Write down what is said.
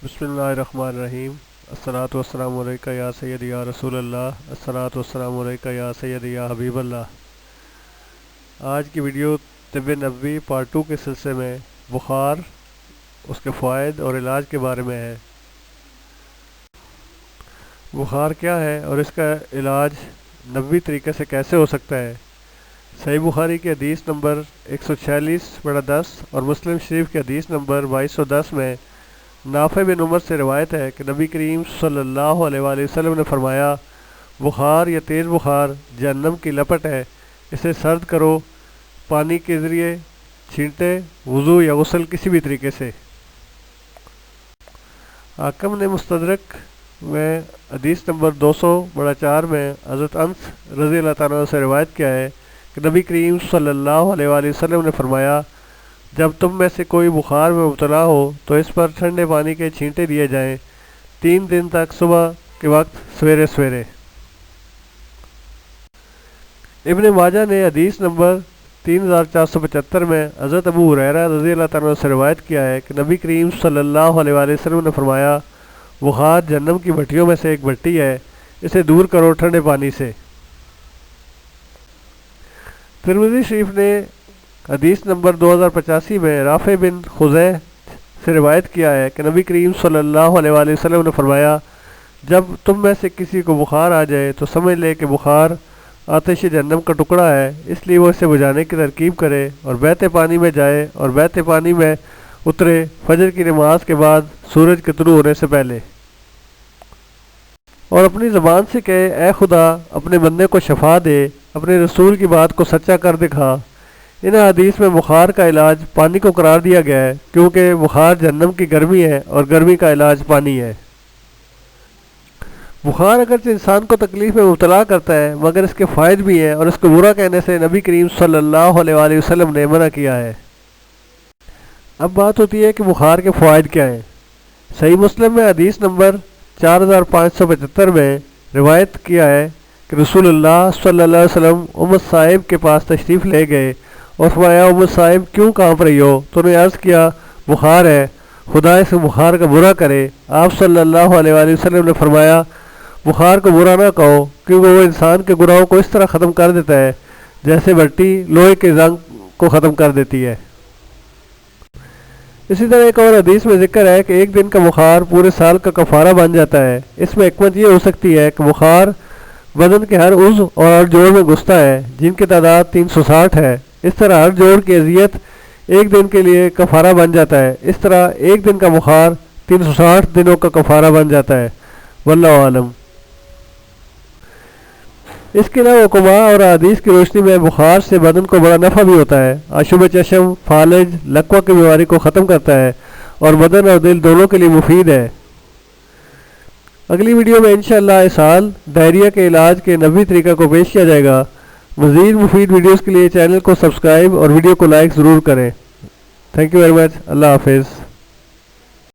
بسم اللہ الرحمن الرحیم۔ الصلاۃ والسلام علیکہ یا سیدی یا رسول اللہ، الصلاۃ والسلام علیکہ یا سیدی یا حبیب اللہ۔ آج کی ویڈیو طب نبوی پارٹ 2 کے سلسلے میں بخار، اس کے فوائد اور علاج کے بارے میں ہے۔ بخار کیا ہے اور اس کا علاج نبوی طریقے سے کیسے ہو سکتا ہے؟ صحیح بخاری کی حدیث نمبر 146/10 اور مسلم شریف کی حدیث نمبر 2210 میں نافع بن عمر سے روایت ہے کہ نبی کریم صلی اللہ علیہ وآلہ وسلم نے فرمایا، بخار یا تیز بخار جہنم کی لپٹ ہے، اسے سرد کرو پانی کے ذریعے، چھینٹے، وضو یا غسل کسی بھی طریقے سے۔ حاکم نے مستدرک میں حدیث نمبر 200/4 میں حضرت انس رضی اللہ تعالیٰ عنہ سے روایت کیا ہے کہ نبی کریم صلی اللہ علیہ وآلہ وسلم نے فرمایا، جب تم میں سے کوئی بخار میں مبتلا ہو تو اس پر ٹھنڈے پانی کے چھینٹے دیے جائیں 3 دن تک، صبح کے وقت سویرے سویرے۔ ابن ماجہ نے حدیث نمبر 3475 میں حضرت ابو ہریرہ رضی اللہ تعالیٰ عنہ سے روایت کیا ہے کہ نبی کریم صلی اللہ علیہ وآلہ وسلم نے فرمایا، بخار جہنم کی بھٹیوں میں سے ایک بھٹی ہے، اسے دور کرو ٹھنڈے پانی سے۔ ترمذی شریف نے حدیث نمبر 2085 میں رافع بن خزیع سے روایت کیا ہے کہ نبی کریم صلی اللہ علیہ وآلہ وسلم نے فرمایا، جب تم میں سے کسی کو بخار آ جائے تو سمجھ لے کہ بخار آتش جہنم کا ٹکڑا ہے، اس لیے وہ اسے بجھانے کی ترکیب کرے اور بہتے پانی میں جائے اور بہتے پانی میں اترے فجر کی نماز کے بعد سورج کے طلوع ہونے سے پہلے، اور اپنی زبان سے کہے، اے خدا اپنے بندے کو شفا دے، اپنے رسول کی بات کو سچا کر دکھا۔ ان حدیث میں بخار کا علاج پانی کو قرار دیا گیا ہے، کیونکہ بخار جہنم کی گرمی ہے اور گرمی کا علاج پانی ہے۔ بخار اگرچہ انسان کو تکلیف میں مبتلا کرتا ہے، مگر اس کے فوائد بھی ہیں اور اس کو برا کہنے سے نبی کریم صلی اللہ علیہ وآلہ وسلم نے منع کیا ہے۔ اب بات ہوتی ہے کہ بخار کے فوائد کیا ہیں۔ صحیح مسلم میں حدیث نمبر 4575 میں روایت کیا ہے کہ رسول اللہ صلی اللہ علیہ وسلم ام صائب کے پاس تشریف لے گئے اور فرمایا، ام صائب کیوں کانپ رہی ہو؟ تو انہوں نے عرض کیا، بخار ہے، خدا اس بخار کا برا کرے۔ آپ صلی اللہ علیہ وآلہ وسلم نے فرمایا، بخار کو برا نہ کہو، کیونکہ وہ انسان کے گناہوں کو اس طرح ختم کر دیتا ہے جیسے بھٹی لوہے کے زنگ کو ختم کر دیتی ہے۔ اسی طرح ایک اور حدیث میں ذکر ہے کہ ایک دن کا بخار پورے سال کا کفارہ بن جاتا ہے۔ اس میں حکمت یہ ہو سکتی ہے کہ بخار بدن کے ہر عضو اور ہر جوڑ میں گھستا ہے، جن کی تعداد 360 ہے۔ اس طرح ہر جوڑ کی اذیت ایک دن کے لیے کفارہ بن جاتا ہے۔ اس طرح ایک دن کا بخار 360 دنوں کا کفارہ بن جاتا ہے۔ واللہ عالم۔ اس کے علاوہ حکمہ اور حدیث کی روشنی میں بخار سے بدن کو بڑا نفع بھی ہوتا ہے۔ آشوب چشم، فالج، لکوہ کی بیماری کو ختم کرتا ہے اور بدن اور دل دونوں کے لیے مفید ہے۔ اگلی ویڈیو میں انشاءاللہ اس سال ڈائریا کے علاج کے نبوی طریقہ کو پیش کیا جائے گا۔ مزید مفید ویڈیوز کے لیے چینل کو سبسکرائب اور ویڈیو کو لائک ضرور کریں۔ Thank you very much. اللہ حافظ۔